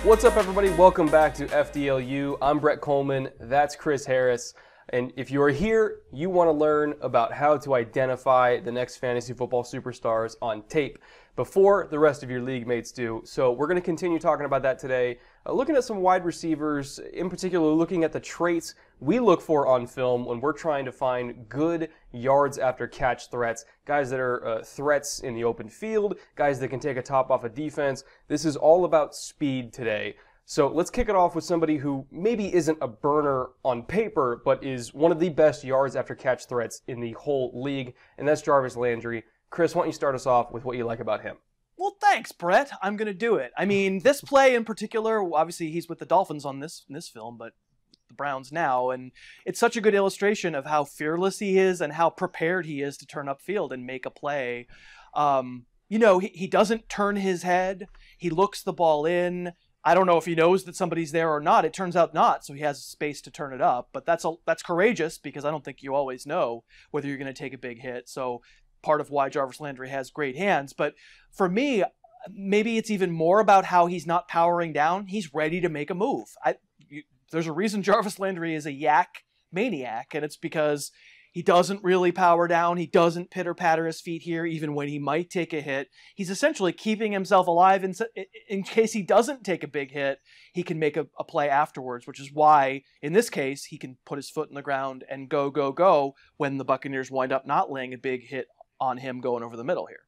What's up, everybody? Welcome back to FDLU. I'm Brett Coleman. That's Chris Harris. And if you are here, you want to learn about how to identify the next fantasy football superstars on tape before the rest of your league mates do. So we're going to continue talking about that today, looking at some wide receivers, in particular looking at the traits we look for on film when we're trying to find good yards after catch threats, guys that are threats in the open field, guys that can take a top off a defense. This is all about speed today. So let's kick it off with somebody who maybe isn't a burner on paper, but is one of the best yards after catch threats in the whole league, and that's Jarvis Landry. Chris, why don't you start us off with what you like about him? Well, thanks, Brett. I'm going to do it. I mean, this play in particular, obviously he's with the Dolphins on this film, but the Browns now, and it's such a good illustration of how fearless he is and how prepared he is to turn upfield and make a play. You know, he doesn't turn his head. He looks the ball in. I don't know if he knows that somebody's there or not. It turns out not, so he has space to turn it up. But that's courageous, because I don't think you always know whether you're going to take a big hit. So part of why Jarvis Landry has great hands. But for me, maybe it's even more about how he's not powering down. He's ready to make a move. There's a reason Jarvis Landry is a YAC maniac, and it's because he doesn't really power down. He doesn't pitter-patter his feet here, even when he might take a hit. He's essentially keeping himself alive in case he doesn't take a big hit. He can make a play afterwards, which is why, in this case, he can put his foot in the ground and go when the Buccaneers wind up not laying a big hit on him going over the middle here.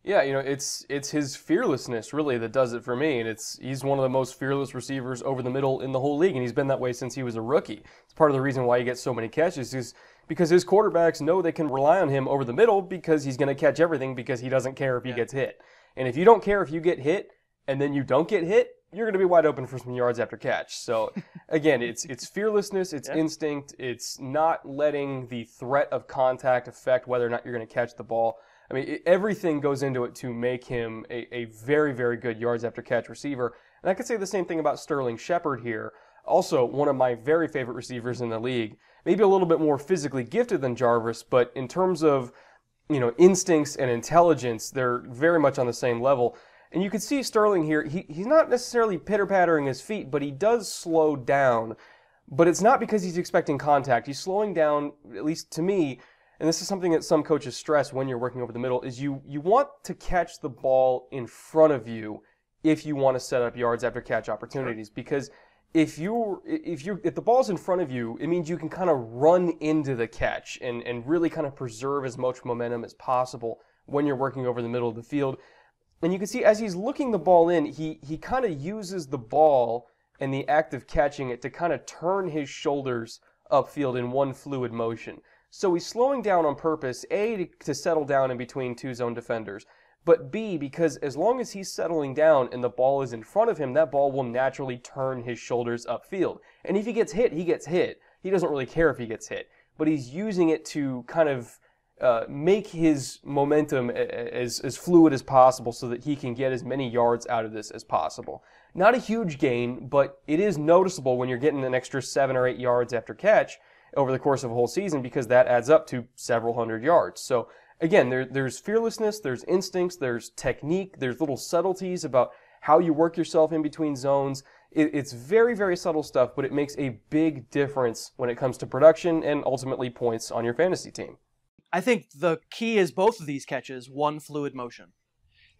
Yeah, you know, it's his fearlessness really that does it for me, and he's one of the most fearless receivers over the middle in the whole league, and he's been that way since he was a rookie. It's part of the reason why he gets so many catches is because his quarterbacks know they can rely on him over the middle because he's going to catch everything because he doesn't care if he gets hit. And if you don't care if you get hit and then you don't get hit, you're going to be wide open for some yards after catch. So, again, it's fearlessness, it's instinct, it's not letting the threat of contact affect whether or not you're going to catch the ball. I mean, everything goes into it to make him a very, very good yards after catch receiver. And I could say the same thing about Sterling Shepard here. Also, one of my very favorite receivers in the league. Maybe a little bit more physically gifted than Jarvis, but in terms of, you know, instincts and intelligence, they're very much on the same level. And you can see Sterling here, he's not necessarily pitter-pattering his feet, but he does slow down. But it's not because he's expecting contact. He's slowing down, at least to me, and this is something that some coaches stress when you're working over the middle, is you want to catch the ball in front of you if you want to set up yards after catch opportunities. Because if the ball's in front of you, it means you can kind of run into the catch and really kind of preserve as much momentum as possible when you're working over the middle of the field. And you can see as he's looking the ball in, he kind of uses the ball and the act of catching it to kind of turn his shoulders upfield in one fluid motion. So he's slowing down on purpose, A, to settle down in between two zone defenders, but B, because as long as he's settling down and the ball is in front of him, that ball will naturally turn his shoulders upfield. And if he gets hit, he gets hit. He doesn't really care if he gets hit, but he's using it to kind of make his momentum as fluid as possible so that he can get as many yards out of this as possible. Not a huge gain, but it is noticeable when you're getting an extra 7 or 8 yards after catch over the course of a whole season, because that adds up to several hundred yards. So again, there's fearlessness, there's instincts, there's technique, there's little subtleties about how you work yourself in between zones. It's very, very subtle stuff, but it makes a big difference when it comes to production and ultimately points on your fantasy team. I think the key is both of these catches, one fluid motion.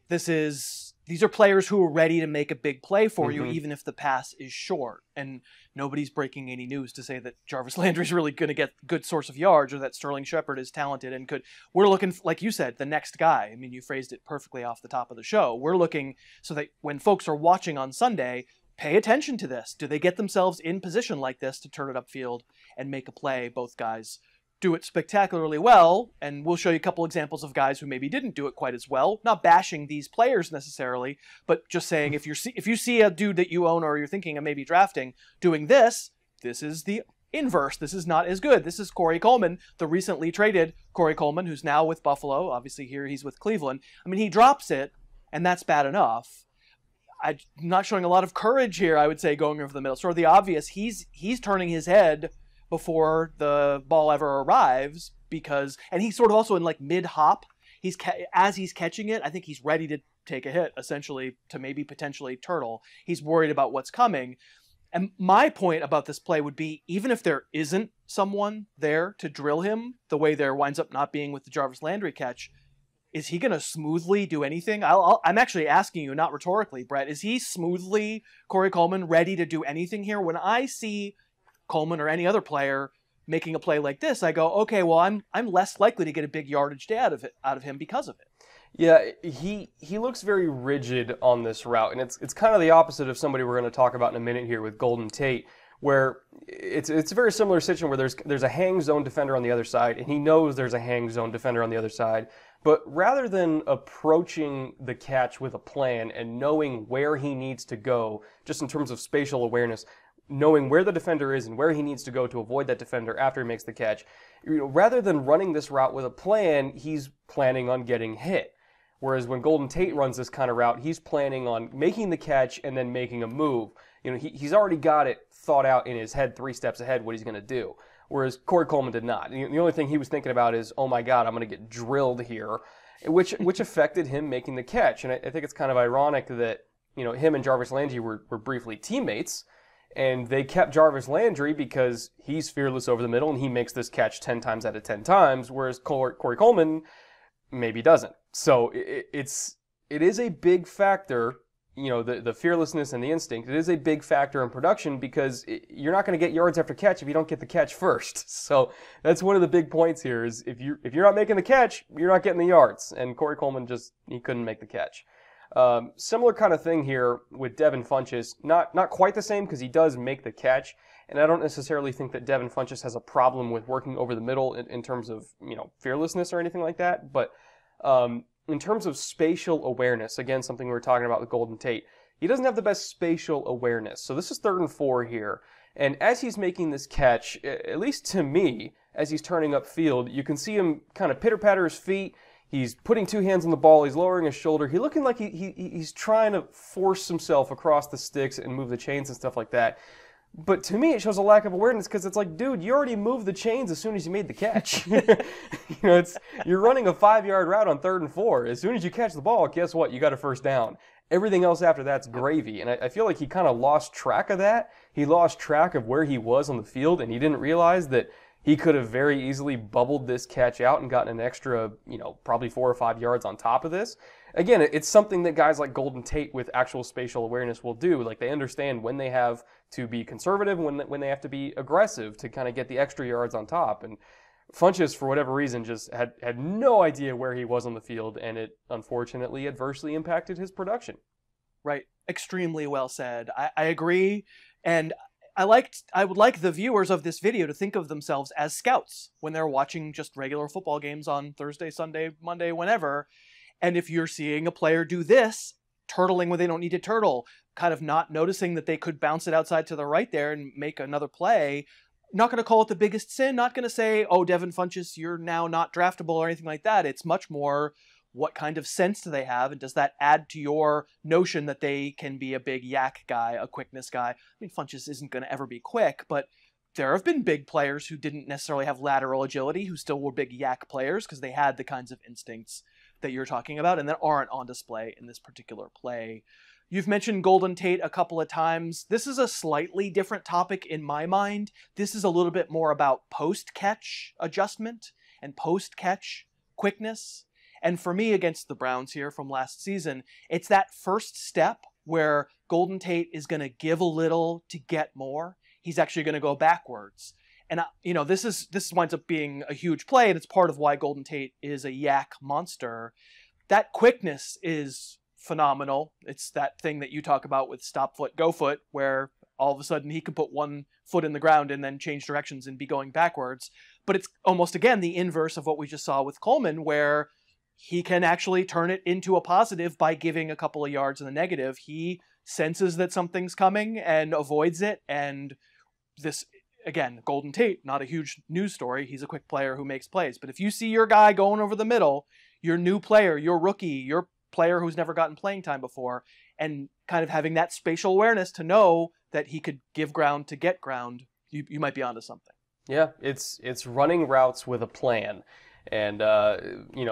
These are players who are ready to make a big play for you, even if the pass is short. And nobody's breaking any news to say that Jarvis Landry is really going to get a good source of yards, or that Sterling Shepard is talented and could. We're looking, like you said, the next guy. I mean, you phrased it perfectly off the top of the show. We're looking so that when folks are watching on Sunday, pay attention to this. Do they get themselves in position like this to turn it upfield and make a play? Both guys do it spectacularly well, and we'll show you a couple examples of guys who maybe didn't do it quite as well. Not bashing these players necessarily, but just saying if you see a dude that you own or you're thinking of maybe drafting doing this, this is the inverse. This is not as good. This is Corey Coleman, the recently traded Corey Coleman, who's now with Buffalo. Obviously here he's with Cleveland. I mean, he drops it, and that's bad enough. I'm not showing a lot of courage here, I would say, going over the middle. Sort of the obvious. He's turning his head before the ball ever arrives and he's sort of also in like mid-hop. As he's catching it, I think he's ready to take a hit, essentially, to maybe potentially turtle. He's worried about what's coming. And my point about this play would be, even if there isn't someone there to drill him, the way there winds up not being with the Jarvis Landry catch, is he going to smoothly do anything? I'm actually asking you, not rhetorically, Brett. Is he smoothly, Corey Coleman, ready to do anything here? When I see Coleman or any other player making a play like this, I go, okay, well, I'm less likely to get a big yardage day out of him because of it. Yeah, he looks very rigid on this route, and it's kind of the opposite of somebody we're going to talk about in a minute here with Golden Tate, where it's a very similar situation where there's a hang zone defender on the other side, and he knows there's a hang zone defender on the other side, but rather than approaching the catch with a plan and knowing where he needs to go, just in terms of spatial awareness, knowing where the defender is and where he needs to go to avoid that defender after he makes the catch, rather than running this route with a plan, he's planning on getting hit. Whereas when Golden Tate runs this kind of route, he's planning on making the catch and then making a move. He's already got it thought out in his head 3 steps ahead what he's going to do. Whereas Corey Coleman did not. The only thing he was thinking about is, oh my God, I'm going to get drilled here, which affected him making the catch. And I think it's kind of ironic that him and Jarvis Landry were briefly teammates, and they kept Jarvis Landry because he's fearless over the middle and he makes this catch 10 times out of 10 times, whereas Corey Coleman maybe doesn't. So it is a big factor, the fearlessness and the instinct. It is a big factor in production because you're not going to get yards after catch if you don't get the catch first. So that's one of the big points here is if you're not making the catch, you're not getting the yards. And Corey Coleman he couldn't make the catch. Similar kind of thing here with Devin Funchess. Not quite the same because he does make the catch. And I don't necessarily think that Devin Funchess has a problem with working over the middle in terms of, fearlessness or anything like that. But in terms of spatial awareness, again, something we were talking about with Golden Tate, he doesn't have the best spatial awareness. So this is 3rd and 4 here. And as he's making this catch, at least to me, as he's turning upfield, you can see him kind of pitter-patter his feet. He's putting 2 hands on the ball. He's lowering his shoulder. He's looking like he's trying to force himself across the sticks and move the chains and stuff like that. But to me, it shows a lack of awareness because it's like, dude, you already moved the chains as soon as you made the catch. You're running a 5-yard route on 3rd and 4. As soon as you catch the ball, guess what? You got a first down. Everything else after that's gravy. And I feel like he kind of lost track of that. He lost track of where he was on the field, and he didn't realize that he could have very easily bubbled this catch out and gotten an extra, probably 4 or 5 yards on top of this. Again, it's something that guys like Golden Tate with actual spatial awareness will do. Like, they understand when they have to be conservative, when they have to be aggressive to kind of get the extra yards on top. And Funchess, for whatever reason, just had no idea where he was on the field, and it unfortunately adversely impacted his production. Right. Extremely well said. I agree. And I would like the viewers of this video to think of themselves as scouts when they're watching just regular football games on Thursday, Sunday, Monday, whenever. And if you're seeing a player do this, turtling when they don't need to turtle, kind of not noticing that they could bounce it outside to the right there and make another play, not going to call it the biggest sin, not going to say, oh, Devin Funchess, you're now not draftable or anything like that. It's much more, what kind of sense do they have, and does that add to your notion that they can be a big YAC guy, a quickness guy? I mean, Funchess isn't going to ever be quick, but there have been big players who didn't necessarily have lateral agility, who still were big YAC players because they had the kinds of instincts that you're talking about and that aren't on display in this particular play. You've mentioned Golden Tate a couple of times. This is a slightly different topic in my mind. This is a little bit more about post-catch adjustment and post-catch quickness. And for me, against the Browns here from last season, it's that first step where Golden Tate is going to give a little to get more. He's actually going to go backwards. And, this winds up being a huge play, and it's part of why Golden Tate is a YAC monster. That quickness is phenomenal. It's that thing that you talk about with stop foot, go foot, where all of a sudden he can put one foot in the ground and then change directions and be going backwards. But it's almost, again, the inverse of what we just saw with Coleman, where he can actually turn it into a positive by giving a couple of yards in the negative. He senses that something's coming and avoids it, and this again, Golden Tate, not a huge news story. He's a quick player who makes plays. But if you see your guy going over the middle, your new player, your rookie, your player who's never gotten playing time before, and kind of having that spatial awareness to know that he could give ground to get ground, you might be onto something. Yeah, it's running routes with a plan. And,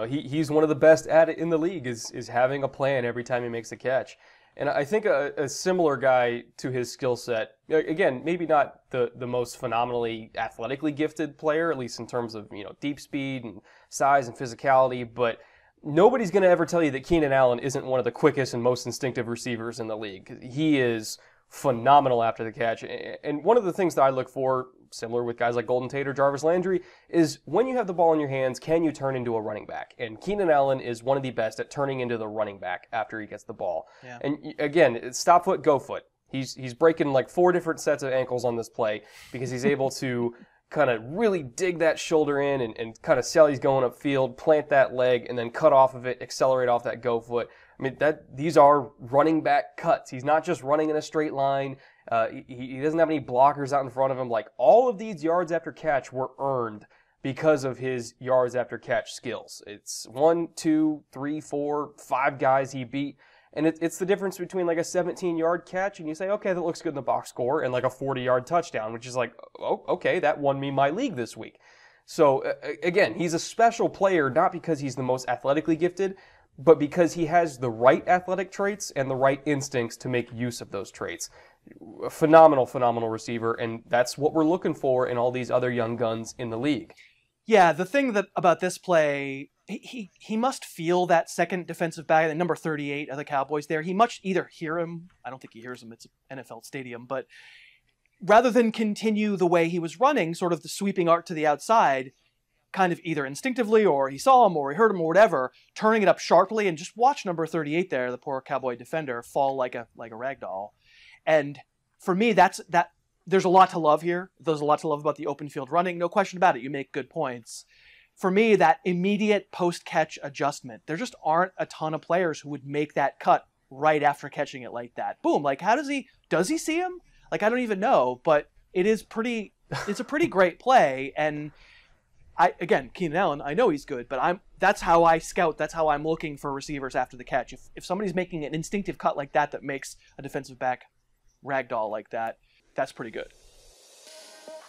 he's one of the best at it in the league is having a plan every time he makes a catch. And I think a similar guy to his skill set, again, maybe not the most phenomenally athletically gifted player, at least in terms of, deep speed and size and physicality, but nobody's going to ever tell you that Keenan Allen isn't one of the quickest and most instinctive receivers in the league. He is phenomenal after the catch. And one of the things that I look for, similar with guys like Golden Tate or Jarvis Landry, is when you have the ball in your hands, can you turn into a running back? And Keenan Allen is one of the best at turning into the running back after he gets the ball. Yeah. And again, it's stop foot, go foot. He's breaking like 4 different sets of ankles on this play because he's able to kind of really dig that shoulder in and kind of sell he's going upfield, plant that leg, and then cut off of it, accelerate off that go foot. I mean, these are running back cuts. He's not just running in a straight line. He doesn't have any blockers out in front of him. Like, all of these yards after catch were earned because of his yards after catch skills. It's 1, 2, 3, 4, 5 guys he beat. And it's the difference between like a 17-yard catch and you say, okay, that looks good in the box score, and like a 40-yard touchdown, which is like, oh, okay, that won me my league this week. So again, he's a special player, not because he's the most athletically gifted, but because he has the right athletic traits and the right instincts to make use of those traits. A phenomenal, phenomenal receiver, and that's what we're looking for in all these other young guns in the league. Yeah, the thing about this play, he must feel that second defensive back, the number 38 of the Cowboys there. He must either hear him, I don't think he hears him, it's an NFL stadium, but rather than continue the way he was running, sort of the sweeping arc to the outside, kind of either instinctively or he saw him or he heard him or whatever, turning it up sharply, and just watch number 38 there, the poor Cowboy defender, fall like a rag doll. And for me, there's a lot to love here. There's a lot to love about the open field running. No question about it. You make good points. For me, that immediate post-catch adjustment, there just aren't a ton of players who would make that cut right after catching it like that. Boom. Like, does he see him? Like, I don't even know, but it's a pretty great play. And again, Keenan Allen, I know he's good, but that's how I scout. That's how I'm looking for receivers after the catch. If somebody's making an instinctive cut like that makes a defensive back ragdoll like that, that's pretty good.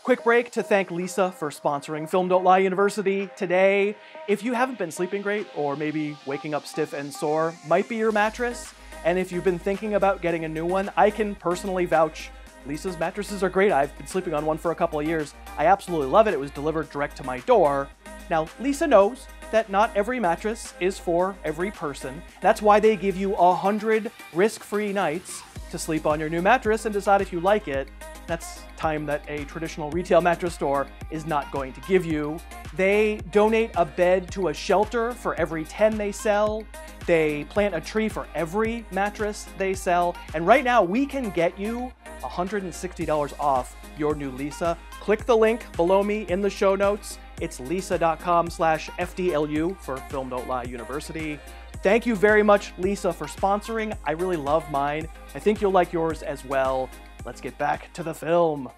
Quick break to thank Lisa for sponsoring Film Don't Lie University today. If you haven't been sleeping great, or maybe waking up stiff and sore might be your mattress, and if you've been thinking about getting a new one, I can personally vouch Lisa's mattresses are great. I've been sleeping on one for a couple of years. I absolutely love it. It was delivered direct to my door. Now, Lisa knows that not every mattress is for every person. That's why they give you 100 risk-free nights to sleep on your new mattress and decide if you like it. That's time that a traditional retail mattress store is not going to give you. They donate a bed to a shelter for every 10 they sell. They plant a tree for every mattress they sell. And right now, we can get you $160 off your new Lisa. Click the link below me in the show notes. It's lisa.com/FDLU for Film Don't Lie University. Thank you very much, Lisa, for sponsoring. I really love mine. I think you'll like yours as well. Let's get back to the film.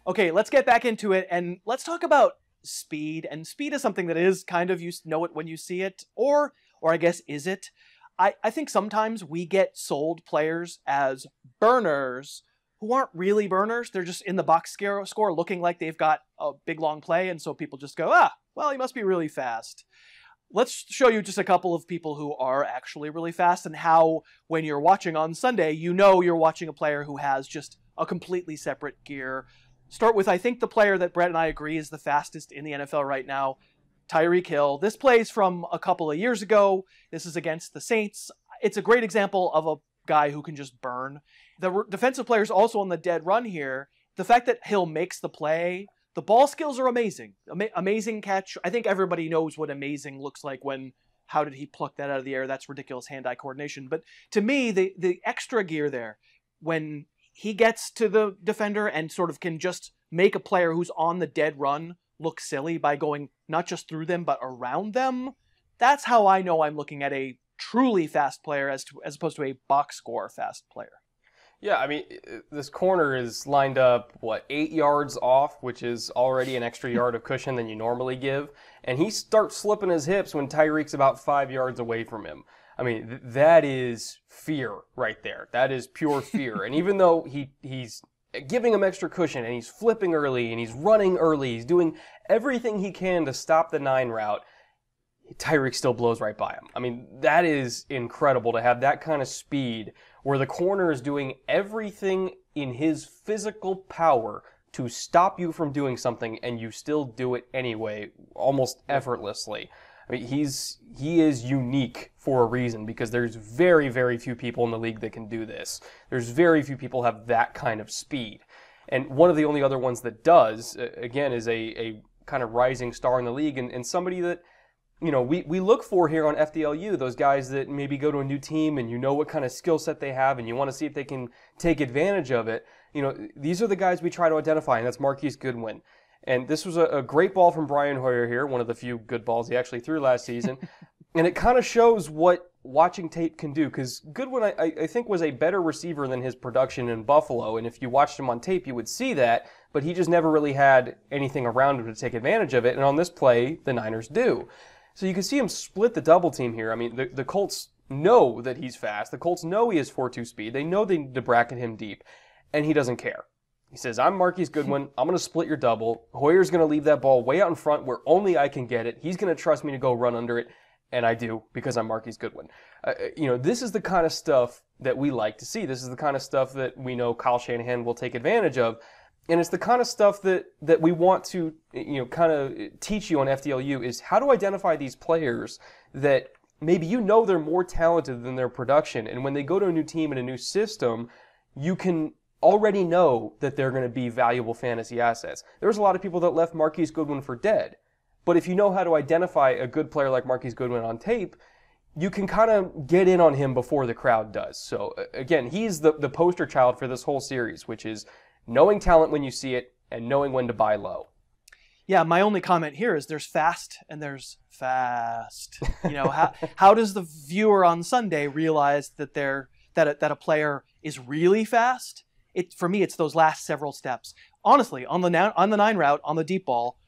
Okay, let's get back into it, and let's talk about speed. And speed is something that is kind of, you know it when you see it, or I guess, is it? I think sometimes we get sold players as burners who aren't really burners. They're just in the box score looking like they've got a big, long play, and so people just go, well, he must be really fast. Let's show you just a couple of people who are actually really fast, and how, when you're watching on Sunday, you know you're watching a player who has just a completely separate gear. Start with, I think, the player that Brett and I agree is the fastest in the NFL right now, Tyreek Hill. This plays from a couple of years ago. This is against the Saints. It's a great example of a guy who can just burn. The defensive players also on the dead run here. The fact that Hill makes the play, the ball skills are amazing. Amazing catch. I think everybody knows what amazing looks like how did he pluck that out of the air? That's ridiculous hand-eye coordination. But to me, the extra gear there, when he gets to the defender and sort of can just make a player who's on the dead run look silly by going not just through them, but around them, that's how I know I'm looking at a truly fast player as opposed to a box score fast player. Yeah, I mean, this corner is lined up, 8 yards off, which is already an extra yard of cushion than you normally give. And he starts slipping his hips when Tyreek's about 5 yards away from him. I mean, that is fear right there. That is pure fear. And even though he's giving him extra cushion and he's flipping early and he's running early, he's doing everything he can to stop the 9 route, Tyreek still blows right by him. I mean, that is incredible to have that kind of speed where the corner is doing everything in his physical power to stop you from doing something, and you still do it anyway, almost effortlessly. I mean, he is unique for a reason, because there's very, very few people in the league that can do this. There's very few people have that kind of speed. And one of the only other ones that does, again, is a kind of rising star in the league, and somebody that, you know, we look for here on FDLU, those guys that maybe go to a new team and you know what kind of skill set they have and you want to see if they can take advantage of it. You know, these are the guys we try to identify, and that's Marquise Goodwin. And this was a great ball from Brian Hoyer here, one of the few good balls he actually threw last season. And it kind of shows what watching tape can do, because Goodwin, I think, was a better receiver than his production in Buffalo. And if you watched him on tape, you would see that, but he just never really had anything around him to take advantage of it. And on this play, the Niners do. So you can see him split the double team here. I mean, the Colts know that he's fast. The Colts know he has 4.2 speed. They know they need to bracket him deep, and he doesn't care. He says, I'm Marquise Goodwin. I'm going to split your double. Hoyer's going to leave that ball way out in front where only I can get it. He's going to trust me to go run under it, and I do, because I'm Marquise Goodwin. You know, this is the kind of stuff that we like to see. This is the kind of stuff that we know Kyle Shanahan will take advantage of. And it's the kind of stuff that we want to, you know, kind of teach you on FDLU, is how to identify these players that maybe you know they're more talented than their production. And when they go to a new team and a new system, you can already know that they're going to be valuable fantasy assets. There's a lot of people that left Marquise Goodwin for dead. But if you know how to identify a good player like Marquise Goodwin on tape, you can kind of get in on him before the crowd does. So again, he's the poster child for this whole series, which is knowing talent when you see it and knowing when to buy low. Yeah, my only comment here is there's fast and there's fast. You know, how does the viewer on Sunday realize that that a player is really fast? For me, it's those last several steps. Honestly, on the 9 route, on the deep ball,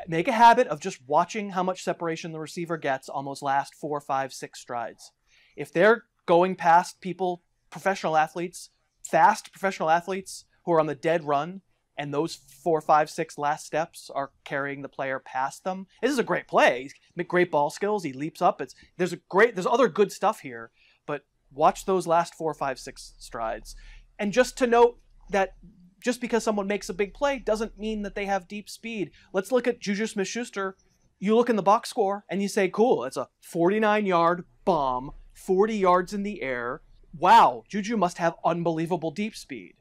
make a habit of just watching how much separation the receiver gets on those last 4, 5, 6 strides. If they're going past people, professional athletes, fast professional athletes, who are on the dead run, and those 4, 5, 6 last steps are carrying the player past them. This is a great play. He's great ball skills. He leaps up. There's other good stuff here, but watch those last 4, 5, 6 strides. And just to note that just because someone makes a big play doesn't mean that they have deep speed. Let's look at Juju Smith-Schuster. You look in the box score and you say, cool, it's a 49-yard bomb, 40 yards in the air. Wow, Juju must have unbelievable deep speed.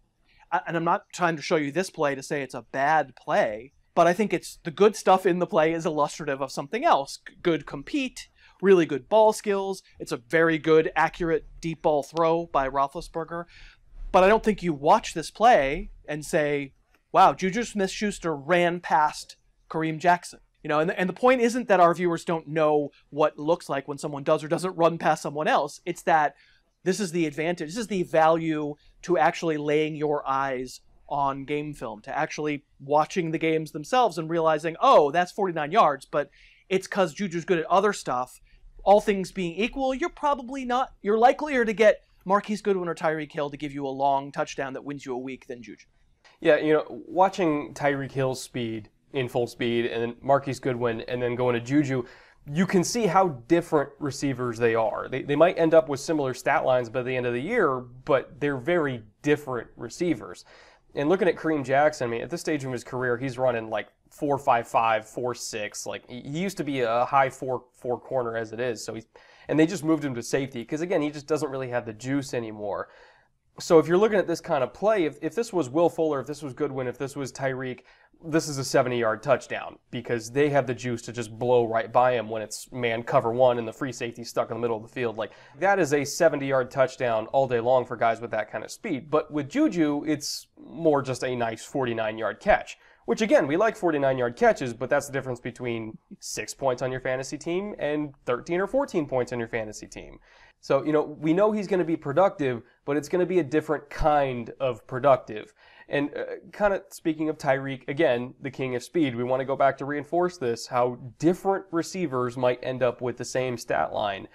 And I'm not trying to show you this play to say it's a bad play, but I think it's the good stuff in the play is illustrative of something else. Good compete, really good ball skills. It's a very good, accurate deep ball throw by Roethlisberger. But I don't think you watch this play and say, wow, Juju Smith-Schuster ran past Kareem Jackson. You know, and the point isn't that our viewers don't know what it looks like when someone does or doesn't run past someone else. It's that this is the advantage. This is the value to actually laying your eyes on game film, to actually watching the games themselves and realizing, oh, that's 49 yards, but it's because Juju's good at other stuff. All things being equal, you're likelier to get Marquise Goodwin or Tyreek Hill to give you a long touchdown that wins you a week than Juju. Yeah, you know, watching Tyreek Hill's speed in full speed and then Marquise Goodwin and then going to Juju, you can see how different receivers they are. They might end up with similar stat lines by the end of the year, but they're very different receivers. And looking at Kareem Jackson, I mean, at this stage of his career, he's running like 4.55, 4.6. Like, he used to be a high 4 corner as it is. And they just moved him to safety because, again, he just doesn't really have the juice anymore. So if you're looking at this kind of play, if this was Will Fuller, if this was Goodwin, if this was Tyreek, this is a 70-yard touchdown because they have the juice to just blow right by him when it's man cover one and the free safety stuck in the middle of the field. Like, that is a 70-yard touchdown all day long for guys with that kind of speed. But with Juju, it's more just a nice 49-yard catch, Which again, we like 49-yard catches, but that's the difference between 6 points on your fantasy team and 13 or 14 points on your fantasy team. So, we know he's going to be productive, but it's going to be a different kind of productive. And kind of speaking of Tyreek, again, the king of speed, we want to go back to reinforce this, how different receivers might end up with the same stat line.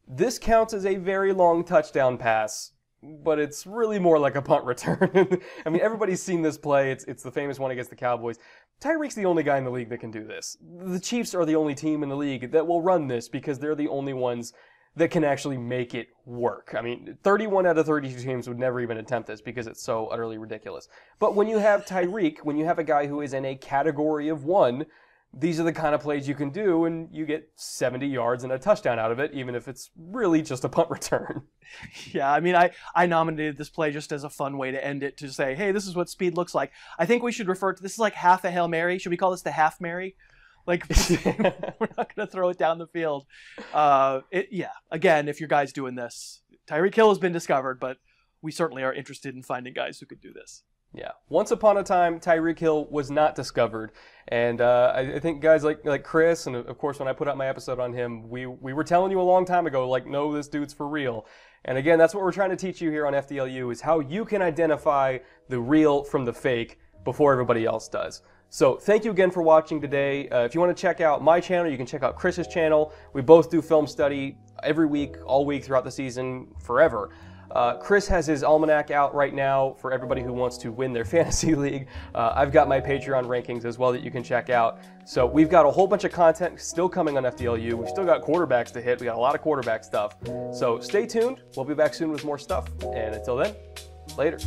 This counts as a very long touchdown pass, but it's really more like a punt return. I mean, everybody's seen this play. It's the famous one against the Cowboys. Tyreek's the only guy in the league that can do this. The Chiefs are the only team in the league that will run this because they're the only ones that can actually make it work. I mean, 31 out of 32 teams would never even attempt this because it's so utterly ridiculous. But when you have Tyreek, when you have a guy who is in a category of one, these are the kind of plays you can do, and you get 70 yards and a touchdown out of it, even if it's really just a punt return. Yeah, I mean, I nominated this play just as a fun way to end it, to say, hey, this is what speed looks like. I think we should refer to this is like half a Hail Mary. Should we call this the Half Mary? Like, we're not going to throw it down the field. Yeah, again, if your guy's doing this, Tyreek Hill has been discovered, but we certainly are interested in finding guys who could do this. Yeah. Once upon a time, Tyreek Hill was not discovered. And I think guys like Chris, and of course when I put out my episode on him, we were telling you a long time ago, like, no, this dude's for real. And again, that's what we're trying to teach you here on FDLU, is how you can identify the real from the fake before everybody else does. So thank you again for watching today. If you want to check out my channel, you can check out Chris's channel. We both do film study every week, all week throughout the season, forever. Chris has his almanac out right now for everybody who wants to win their fantasy league. I've got my Patreon rankings as well that you can check out. So we've got a whole bunch of content still coming on FDLU. We've still got quarterbacks to hit. We got a lot of quarterback stuff. So stay tuned. We'll be back soon with more stuff. And until then, later.